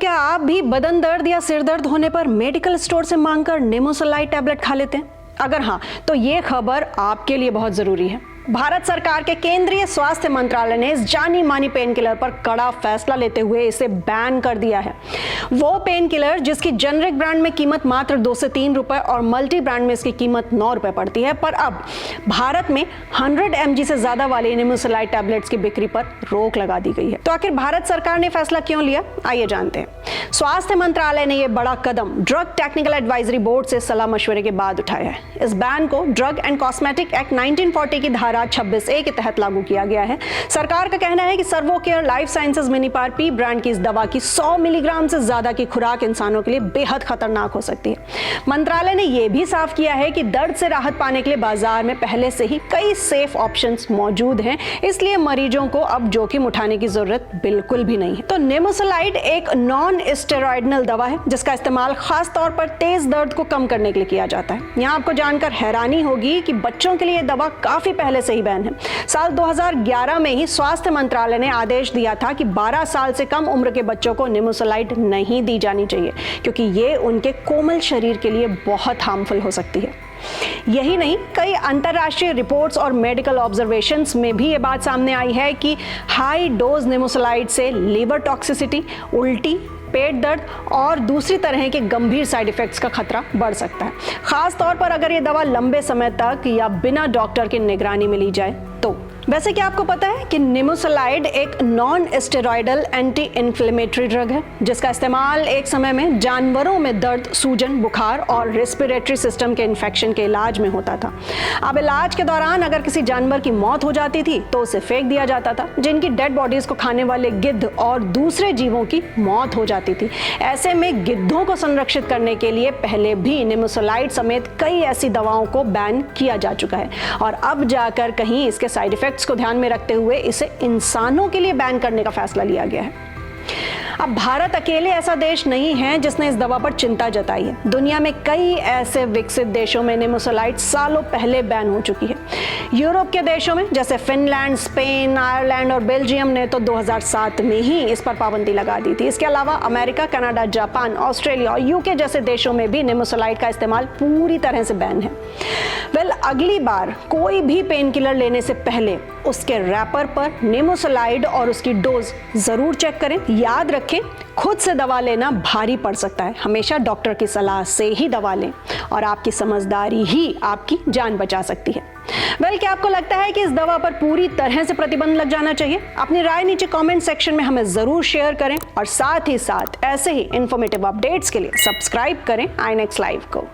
क्या आप भी बदन दर्द या सिर दर्द होने पर मेडिकल स्टोर से मांगकर नेमोसलाइड टैबलेट खा लेते हैं? अगर हाँ, तो ये खबर आपके लिए बहुत जरूरी है। भारत सरकार के केंद्रीय स्वास्थ्य मंत्रालय ने इस जानी मानी पेन किलर पर कड़ा फैसला लेते हुए इसे बैन कर दिया है। वो पेन किलर जिसकी जेनरिक ब्रांड में कीमत मात्र 2 से 3 रुपए और मल्टी ब्रांड में इसकी कीमत 9 रुपए पड़ती है, पर अब भारत में 100 mg से ज्यादा वाले नेमोसलाइड टैबलेट्स की बिक्री पर रोक लगा दी गई है। तो आखिर भारत सरकार ने फैसला क्यों लिया, आइए जानते हैं। स्वास्थ्य मंत्रालय ने यह बड़ा कदम ड्रग टेक्निकल एडवाइजरी बोर्ड से सलाह मशवरे के बाद उठाया है। इस बैन को ड्रग एंड कॉस्मेटिक एक्ट 1940 की धारा 26A के तहत लागू किया गया है। सरकार का कहना है कि सर्वोकेयर लाइफ साइंसेज मिनीपार पी ब्रांड की इस दवा की 100 मिलीग्राम से ज्यादा की खुराक इंसानों के लिए बेहद खतरनाक हो सकती है। मंत्रालय ने यह भी साफ किया है कि दर्द से राहत पाने के लिए बाजार में पहले से ही कई सेफ ऑप्शंस मौजूद हैं, इसलिए मरीजों को अब जोखिम उठाने की जरूरत बिल्कुल भी नहीं है। तो नेमोसलाइड एक नॉन स्टेरॉइडल दवा है जिसका इस्तेमाल खास तौर पर तेज दर्द को कम करने के लिए किया जाता है। यहाँ आपको जानकर हैरानी होगी कि बच्चों के लिए यह दवा काफी पहले से ही बैन है। साल 2011 में ही स्वास्थ्य मंत्रालय ने आदेश दिया था कि 12 साल से कम उम्र के बच्चों को नेमोसलाइड नहीं दी जानी चाहिए, क्योंकि ये उनके कोमल शरीर के लिए बहुत हार्मफुल हो सकती है। यही नहीं, कई अंतरराष्ट्रीय रिपोर्ट्स और मेडिकल ऑब्जर्वेशंस में भी ये बात सामने आई है कि हाई डोज नेमोसलाइड से लिवर टॉक्सिसिटी, उल्टी, पेट दर्द और दूसरी तरह के गंभीर साइड इफेक्ट्स का खतरा बढ़ सकता है, खास तौर पर अगर ये दवा लंबे समय तक या बिना डॉक्टर की निगरानी में ली जाए तो। वैसे क्या आपको पता है कि नेमोसलाइड एक non steroidal anti inflammatory drug है जिसका इस्तेमाल एक समय में जानवरों में दर्द, सूजन, बुखार और रेस्पिरेटरी सिस्टम के इन्फेक्शन के इलाज में होता था। अब इलाज के दौरान अगर किसी जानवर की मौत हो जाती थी तो उसे फेंक दिया जाता था, जिनकी डेड बॉडीज को खाने वाले गिद्ध और दूसरे जीवों की मौत हो जाती थी। ऐसे में गिद्धों को संरक्षित करने के लिए पहले भी नेमोसलाइड समेत कई ऐसी दवाओं को बैन किया जा चुका है और अब जाकर कहीं इसके साइड इफेक्ट्स को ध्यान में रखते हुए इसे इंसानों के लिए बैन करने का फैसला लिया गया है। अब भारत अकेले ऐसा देश नहीं है जिसने इस दवा पर चिंता जताई है। दुनिया में कई ऐसे विकसित देशों में नेमोसलाइड सालों पहले बैन हो चुकी है। यूरोप के देशों में जैसे फिनलैंड, स्पेन, आयरलैंड और बेल्जियम ने तो 2007 में ही इस पर पाबंदी लगा दी थी। इसके अलावा अमेरिका, कनाडा, जापान, ऑस्ट्रेलिया और यूके जैसे देशों में भी नेमोसलाइड का इस्तेमाल पूरी तरह से बैन है। अगली बार कोई भी पेन किलर लेने से पहले उसके रैपर पर नेमोसलाइड और उसकी डोज जरूर चेक करें। याद रखें, खुद से दवा लेना भारी पड़ सकता है। हमेशा डॉक्टर की सलाह से ही दवा लें और आपकी समझदारी ही आपकी जान बचा सकती है। क्या आपको लगता है कि इस दवा पर पूरी तरह से प्रतिबंध लग जाना चाहिए? अपनी राय नीचे कमेंट सेक्शन में हमें जरूर शेयर करें और साथ ही साथ ऐसे ही इंफॉर्मेटिव अपडेट्स के लिए सब्सक्राइब करें आई नेक्स्ट लाइव को।